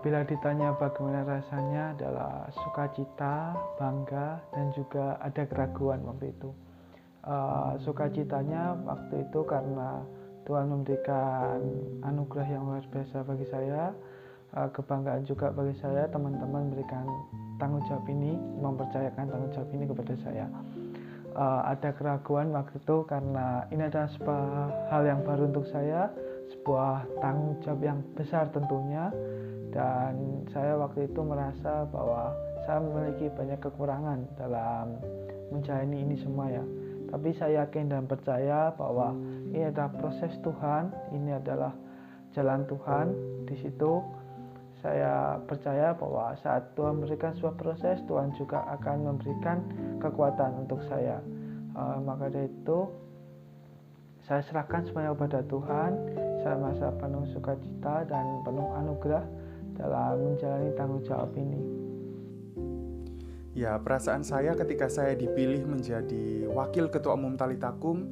Bila ditanya bagaimana rasanya adalah sukacita, bangga, dan juga ada keraguan waktu itu. Sukacitanya waktu itu karena Tuhan memberikan anugerah yang luar biasa bagi saya, kebanggaan juga bagi saya, teman-teman memberikan tanggung jawab ini, mempercayakan tanggung jawab ini kepada saya. Ada keraguan waktu itu karena ini adalah sebuah hal yang baru untuk saya, sebuah tanggung jawab yang besar tentunya, dan saya waktu itu merasa bahwa saya memiliki banyak kekurangan dalam menjalani ini semua ya. Tapi saya yakin dan percaya bahwa ini adalah proses Tuhan, ini adalah jalan Tuhan. Di situ saya percaya bahwa saat Tuhan memberikan sebuah proses, Tuhan juga akan memberikan kekuatan untuk saya. Maka dari itu saya serahkan semuanya kepada Tuhan. Saya merasa penuh sukacita dan penuh anugerah dalam menjalani tanggung jawab ini. Ya, perasaan saya ketika saya dipilih menjadi wakil ketua umum Talitakum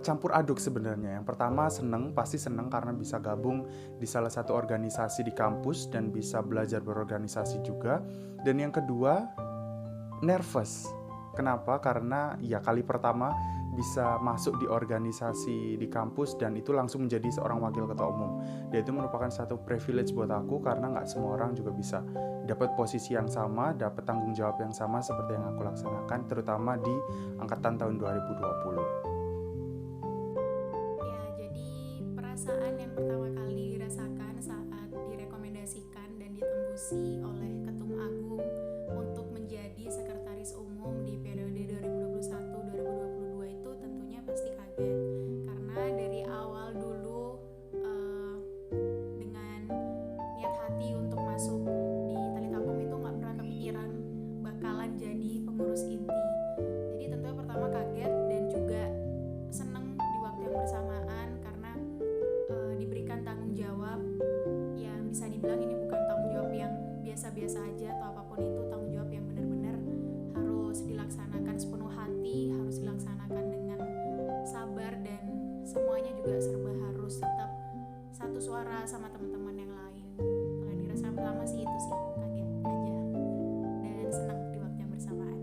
campur aduk sebenarnya. Yang pertama pasti seneng karena bisa gabung di salah satu organisasi di kampus dan bisa belajar berorganisasi juga. Dan yang kedua, nervous. Kenapa? Karena ya kali pertama bisa masuk di organisasi di kampus dan itu langsung menjadi seorang wakil ketua umum. Dan itu merupakan satu privilege buat aku karena nggak semua orang juga bisa dapat posisi yang sama, dapat tanggung jawab yang sama seperti yang aku laksanakan, terutama di angkatan tahun 2020. Ya, jadi perasaan yang pertama kali dirasakan saat direkomendasikan dan ditembusi oleh Ketum Agung untuk menjadi sekretaris umum di periode 2021-2022 itu tentunya pasti kaget, karena dari awal dulu dengan niat hati untuk masuk di Talitakum itu nggak pernah kepikiran bakalan jadi pengurus inti. Jadi tentunya pertama kaget dan juga seneng di waktu yang bersamaan karena diberikan tanggung jawab yang bisa dibilang ini bukan tanggung jawab yang biasa-biasa aja atau apapun itu, tanggung jawab yang benar-benar harus dilaksanakan sepenuh hati, harus dilaksanakan dengan sabar, dan semuanya juga serba harus tetap satu suara sama teman-teman yang lain. Kalau dirasakan pertama sih itu sih, kaget aja dan senang di waktu yang bersamaan.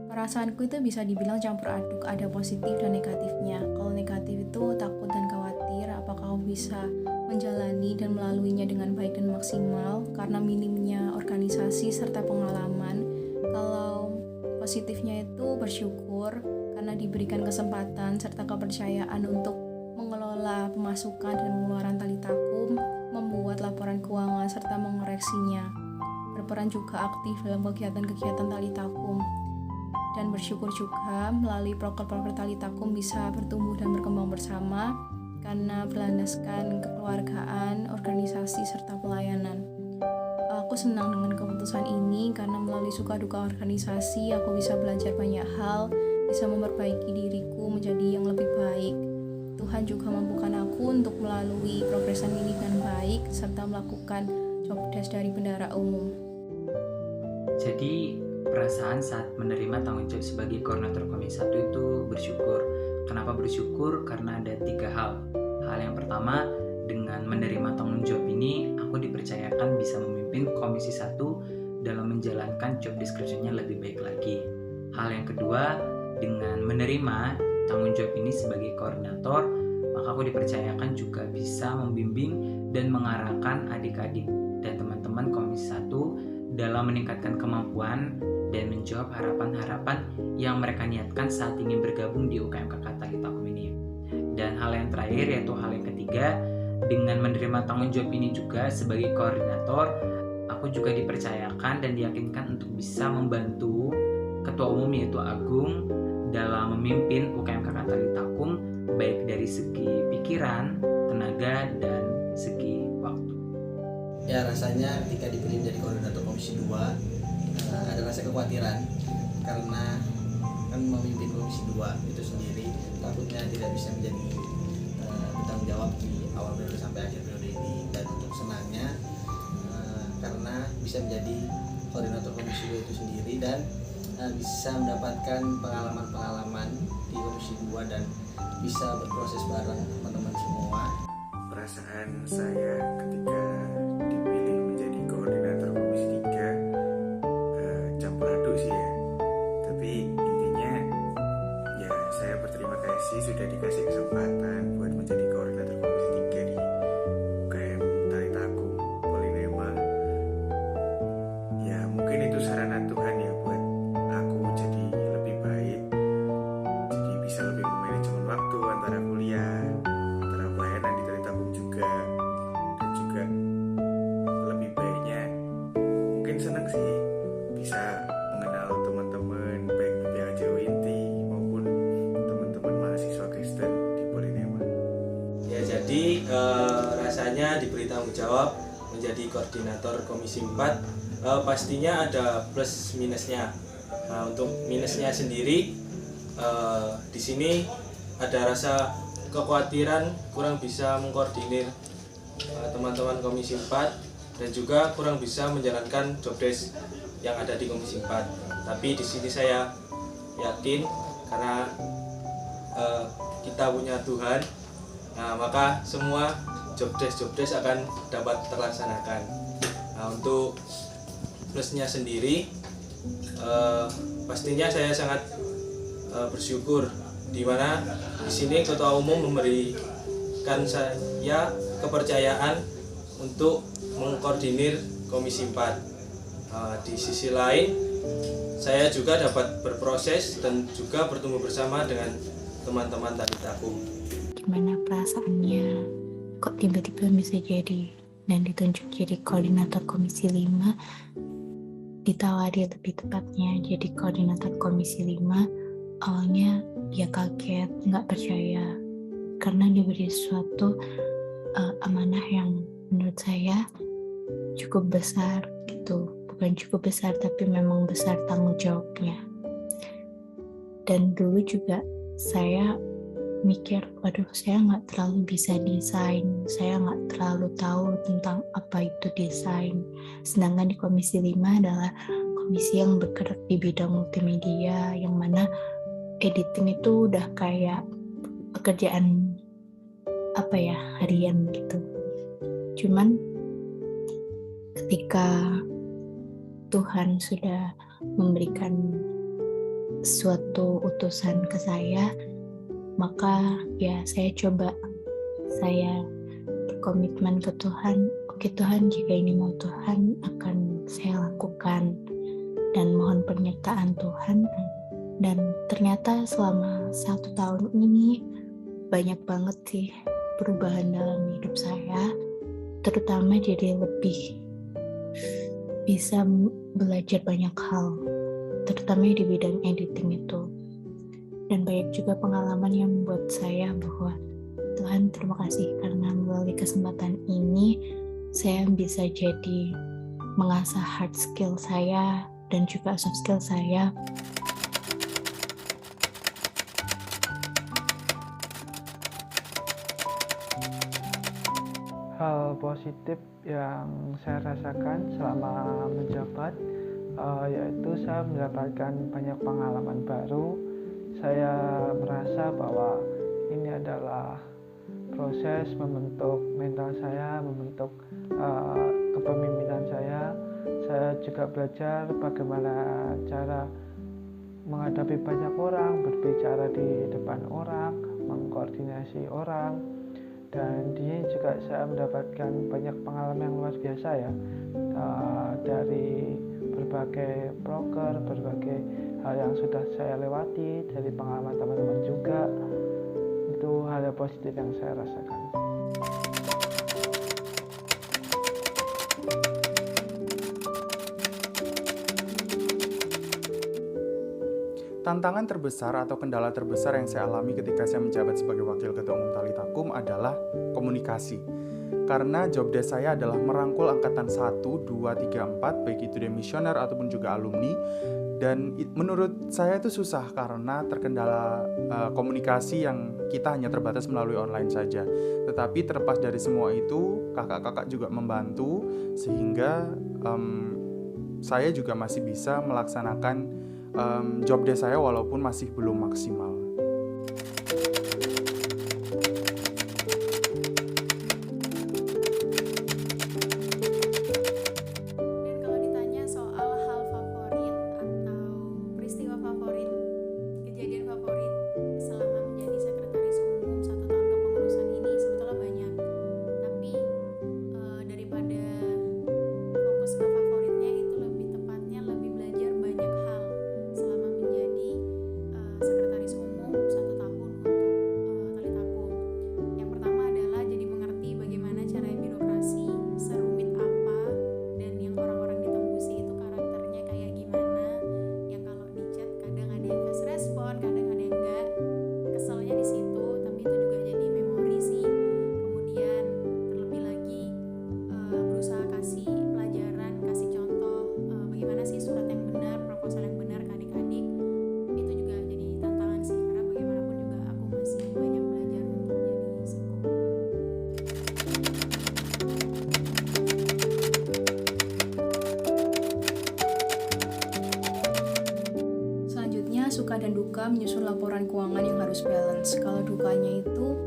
Perasaanku itu bisa dibilang campur aduk, ada positif dan negatifnya. Kalau negatif itu takut dan khawatir apakah aku bisa menjalani dan melaluinya dengan baik dan maksimal karena minimnya organisasi serta pengalaman. Kalau positifnya itu bersyukur karena diberikan kesempatan serta kepercayaan untuk mengelola pemasukan dan pengeluaran Talitakum, membuat laporan keuangan serta mengoreksinya. Berperan juga aktif dalam kegiatan-kegiatan Talitakum. Dan bersyukur juga melalui proker-proker Talitakum bisa bertumbuh dan berkembang bersama karena berlandaskan kekeluargaan, organisasi, serta pelayanan. Aku senang dengan keputusan ini karena melalui suka duka organisasi aku bisa belajar banyak hal, bisa memperbaiki diriku menjadi yang lebih baik. Tuhan juga mampukan aku untuk melalui progresan ini dengan baik serta melakukan job desk dari bendahara umum. Jadi perasaan saat menerima tanggung jawab sebagai koordinator Komisi 1 itu bersyukur. Kenapa bersyukur? Karena ada 3 hal. Hal yang pertama, dengan menerima tanggung jawab ini, aku dipercayakan bisa memimpin Komisi 1 dalam menjalankan job description-nya lebih baik lagi. Hal yang kedua, dengan menerima tanggung jawab ini sebagai koordinator, maka aku dipercayakan juga bisa membimbing dan mengarahkan adik-adik dan teman-teman Komisi 1 dalam meningkatkan kemampuan dan menjawab harapan-harapan yang mereka niatkan saat ingin bergabung di UKMKK Talitakum ini. Dan hal yang terakhir yaitu hal yang ketiga, dengan menerima tanggung jawab ini juga sebagai koordinator, aku juga dipercayakan dan diyakinkan untuk bisa membantu Ketua Umum yaitu Agung dalam memimpin UKMKK Talitakum baik dari segi pikiran, tenaga, dan segi waktu. Ya, rasanya ketika dipilih jadi koordinator Komisi 2 ada rasa kekhawatiran karena kan memimpin Komisi 2 itu sendiri takutnya tidak bisa menjadi bertanggung jawab di awal periode sampai akhir periode ini. Dan untuk senangnya karena bisa menjadi koordinator Komisi 2 itu sendiri dan bisa mendapatkan pengalaman-pengalaman di Komisi 2 dan bisa berproses bareng teman-teman semua. Perasaan saya ketika dipilih menjadi koordinator Komisi 3 campur aduk sih ya. Tapi intinya ya saya berterima kasih sudah dikasih kesempatan buat menjadi koordinator Komisi 3 di UKM Talitakum Polinema. Ya mungkin itu sarana Tuhan ya buat aku jadi lebih baik, jadi bisa lebih memanajemen waktu antara kuliah, antara pelayanan di Talitakum juga, dan juga lebih baiknya mungkin senang sih bisa mengenal teman-teman baik di PAJO Inti maupun teman-teman mahasiswa Kristen di Polinema. Ya, jadi rasanya diberi tanggung jawab menjadi koordinator Komisi 4 pastinya ada plus minusnya. Nah, untuk minusnya sendiri di sini ada rasa kekhawatiran kurang bisa mengkoordinir teman-teman Komisi 4 dan juga kurang bisa menjalankan job desk yang ada di Komisi 4. Tapi di sini saya yakin karena kita punya Tuhan, nah, maka semua job desk akan dapat terlaksanakan. Nah, untuk plusnya sendiri pastinya saya sangat bersyukur di mana di sini Ketua Umum memberikan saya kepercayaan untuk mengkoordinir Komisi 4. Di sisi lain saya juga dapat berproses dan juga bertumbuh bersama dengan teman-teman Talitakum. Gimana perasaannya kok tiba-tiba bisa jadi dan ditunjuk jadi koordinator Komisi 5, ditawari lebih tepatnya jadi koordinator Komisi 5. Awalnya ya kaget, nggak percaya karena diberi suatu amanah yang menurut saya cukup besar gitu. Bukan cukup besar tapi memang besar tanggung jawabnya. Dan dulu juga saya mikir, waduh saya nggak terlalu bisa desain, saya nggak terlalu tahu tentang apa itu desain. Sedangkan di Komisi 5 adalah komisi yang bergerak di bidang multimedia, yang mana editing itu udah kayak pekerjaan harian gitu. Cuman ketika Tuhan sudah memberikan suatu utusan ke saya, maka ya saya berkomitmen ke Tuhan. Oke Tuhan, jika ini mau Tuhan akan saya lakukan, dan mohon penyertaan Tuhan. Dan ternyata selama 1 tahun ini banyak banget sih perubahan dalam hidup saya, terutama jadi lebih bisa belajar banyak hal, terutama di bidang editing itu. Dan banyak juga pengalaman yang membuat saya bahwa Tuhan terima kasih karena melalui kesempatan ini saya bisa jadi mengasah hard skill saya dan juga soft skill saya. Hal positif yang saya rasakan selama menjabat yaitu saya mendapatkan banyak pengalaman baru. Saya merasa bahwa ini adalah proses membentuk mental saya, membentuk kepemimpinan saya. Saya juga belajar bagaimana cara menghadapi banyak orang, berbicara di depan orang, mengkoordinasi orang. Dan di sini juga saya mendapatkan banyak pengalaman yang luar biasa ya, dari berbagai broker, berbagai hal yang sudah saya lewati, dari pengalaman teman-teman juga. Itu hal yang positif yang saya rasakan. Tantangan terbesar atau kendala terbesar yang saya alami ketika saya menjabat sebagai Wakil Ketua Umum Talitakum adalah komunikasi. Karena job desk saya adalah merangkul angkatan 1, 2, 3, 4, baik itu demisioner ataupun juga alumni. Dan menurut saya itu susah karena terkendala komunikasi yang kita hanya terbatas melalui online saja. Tetapi terlepas dari semua itu, kakak-kakak juga membantu sehingga saya juga masih bisa melaksanakan job desk saya walaupun masih belum maksimal. menyusun laporan keuangan yang harus balance. Kalau dukanya itu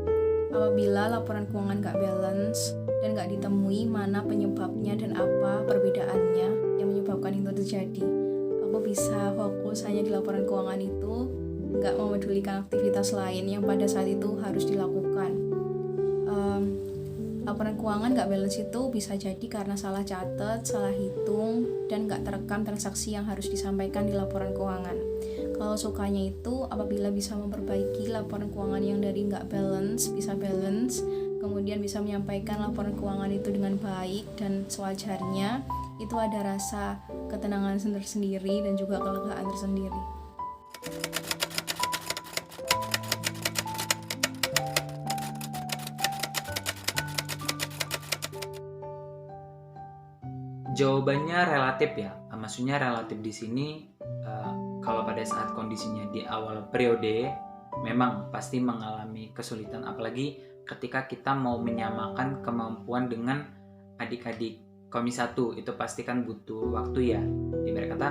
apabila laporan keuangan nggak balance dan nggak ditemui mana penyebabnya dan apa perbedaannya yang menyebabkan itu terjadi. Aku bisa fokus hanya di laporan keuangan itu, nggak memedulikan aktivitas lain yang pada saat itu harus dilakukan. Laporan keuangan nggak balance itu bisa jadi karena salah catat, salah hitung, dan nggak terekam transaksi yang harus disampaikan di laporan keuangan. Kalau sukanya itu apabila bisa memperbaiki laporan keuangan yang dari nggak balance, bisa balance, kemudian bisa menyampaikan laporan keuangan itu dengan baik dan sewajarnya, itu ada rasa ketenangan tersendiri dan juga kelegaan tersendiri. Jawabannya relatif ya, maksudnya relatif di sini kalau pada saat kondisinya di awal periode memang pasti mengalami kesulitan, apalagi ketika kita mau menyamakan kemampuan dengan adik-adik Komisi 1, itu pasti kan butuh waktu ya. Ibarat kata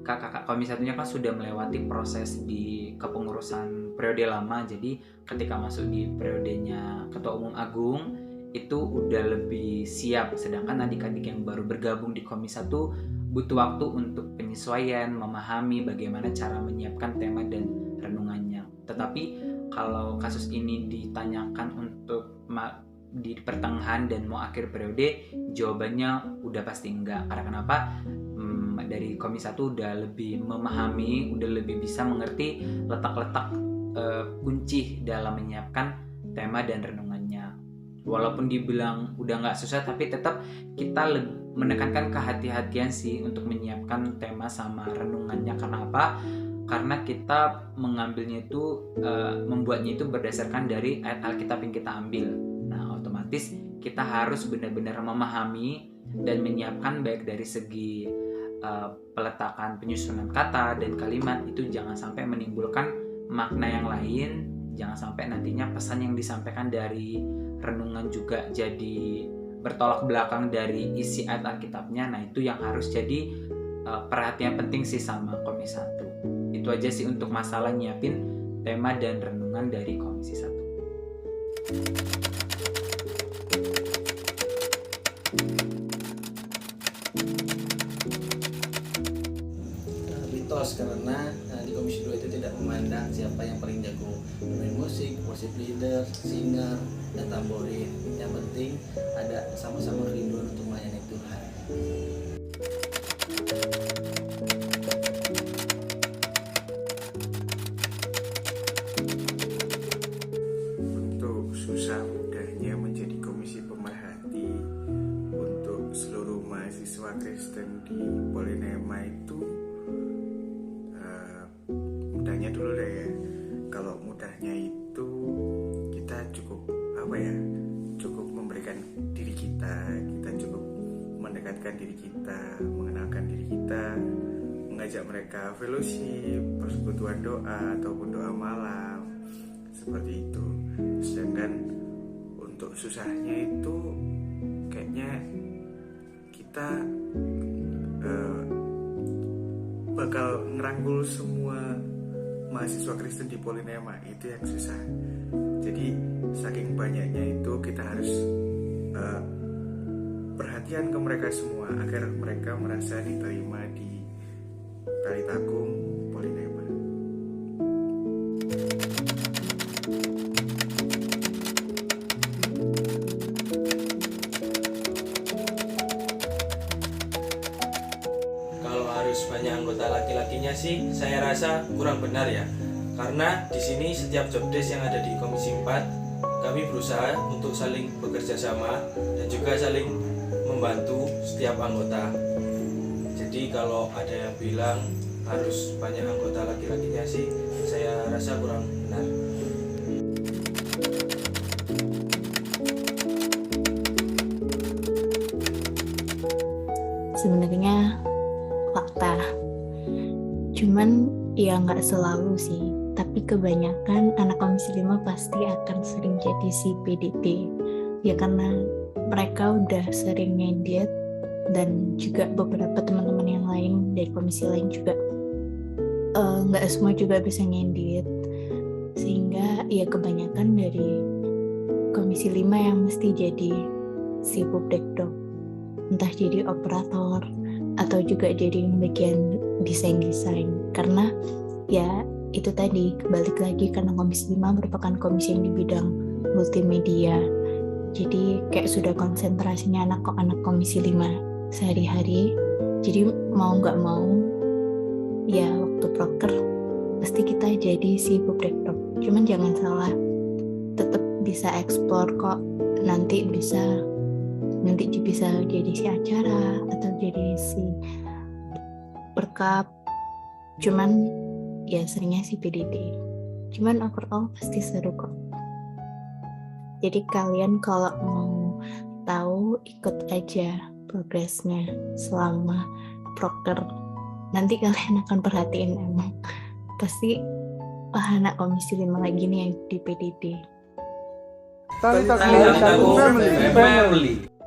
kakak-kakak Komisi 1-nya kan sudah melewati proses di kepengurusan periode lama, jadi ketika masuk di periodenya Ketua Umum Agung itu udah lebih siap, sedangkan adik-adik yang baru bergabung di Komisi 1 butuh waktu untuk penyesuaian, memahami bagaimana cara menyiapkan tema dan renungannya. Tetapi kalau kasus ini ditanyakan untuk di pertengahan dan mau akhir periode, jawabannya udah pasti enggak. Karena kenapa? Dari Komisi 1 udah lebih memahami, udah lebih bisa mengerti letak-letak kunci dalam menyiapkan tema dan renungannya. Walaupun dibilang udah nggak susah, tapi tetap kita menekankan kehati-hatian sih untuk menyiapkan tema sama renungannya. Karena apa? Karena kita mengambilnya itu, membuatnya itu berdasarkan dari ayat Alkitab yang kita ambil. Nah, otomatis kita harus benar-benar memahami dan menyiapkan baik dari segi peletakan penyusunan kata dan kalimat, itu jangan sampai menimbulkan makna yang lain, jangan sampai nantinya pesan yang disampaikan dari renungan juga jadi bertolak belakang dari isi ayat Alkitabnya. Nah, itu yang harus jadi perhatian penting sih sama Komisi 1. Itu aja sih untuk masalah nyiapin tema dan renungan dari Komisi 1. Mitos, karena di Komisi 2 itu tidak memandang siapa yang paling jago bermain musik, worship leader, singer, dan tamborin. Yang penting ada sama-sama kerinduan untuk melayani Tuhan. Untuk susah mudahnya menjadi komisi pemerhati untuk seluruh mahasiswa Kristen di Polinema itu, mudahnya dulu deh ya. Kalau mudahnya itu kita cukup cukup memberikan diri kita cukup mendekatkan diri kita, mengenalkan diri kita, mengajak mereka fellowship, persekutuan doa ataupun doa malam, seperti itu. Sedangkan untuk susahnya itu kayaknya kita bakal ngerangkul semua mahasiswa Kristen di Polinema, itu yang susah. Jadi saking banyaknya itu kita harus perhatian ke mereka semua agar mereka merasa diterima di Talitakum Polinema. Kalau harus banyak anggota laki-lakinya sih saya rasa kurang benar ya. Karena di sini setiap job desk yang ada di Komisi 4 kami berusaha untuk saling bekerja sama dan juga saling membantu setiap anggota. Jadi kalau ada yang bilang harus banyak anggota laki-lakinya sih saya rasa kurang benar. Sebenarnya fakta, cuman ya nggak selalu sih, tapi kebanyakan anak Komisi 5 pasti akan sering jadi si PDP ya, karena mereka udah sering ngedit dan juga beberapa teman-teman yang lain dari komisi lain juga. nggak semua juga bisa ngedit, sehingga ya kebanyakan dari komisi 5 yang mesti jadi si bubdekdok, entah jadi operator atau juga jadi bagian desain-desain. Karena ya itu tadi, balik lagi, karena komisi 5 merupakan komisi yang di bidang multimedia, jadi kayak sudah konsentrasinya anak-anak komisi 5 sehari-hari. Jadi mau nggak mau ya waktu proker pasti kita jadi si bubdekdok. Cuman jangan salah, tetap bisa explore kok, nanti bisa jadi si acara atau jadi si perkap. Cuman ya seringnya si PDD. Cuman overall pasti seru kok. Jadi kalian kalau mau tahu, ikut aja progresnya selama proker. Nanti kalian akan perhatiin, emang pasti anak komisi 5 lagi nih yang di PDD. Talitakum Family.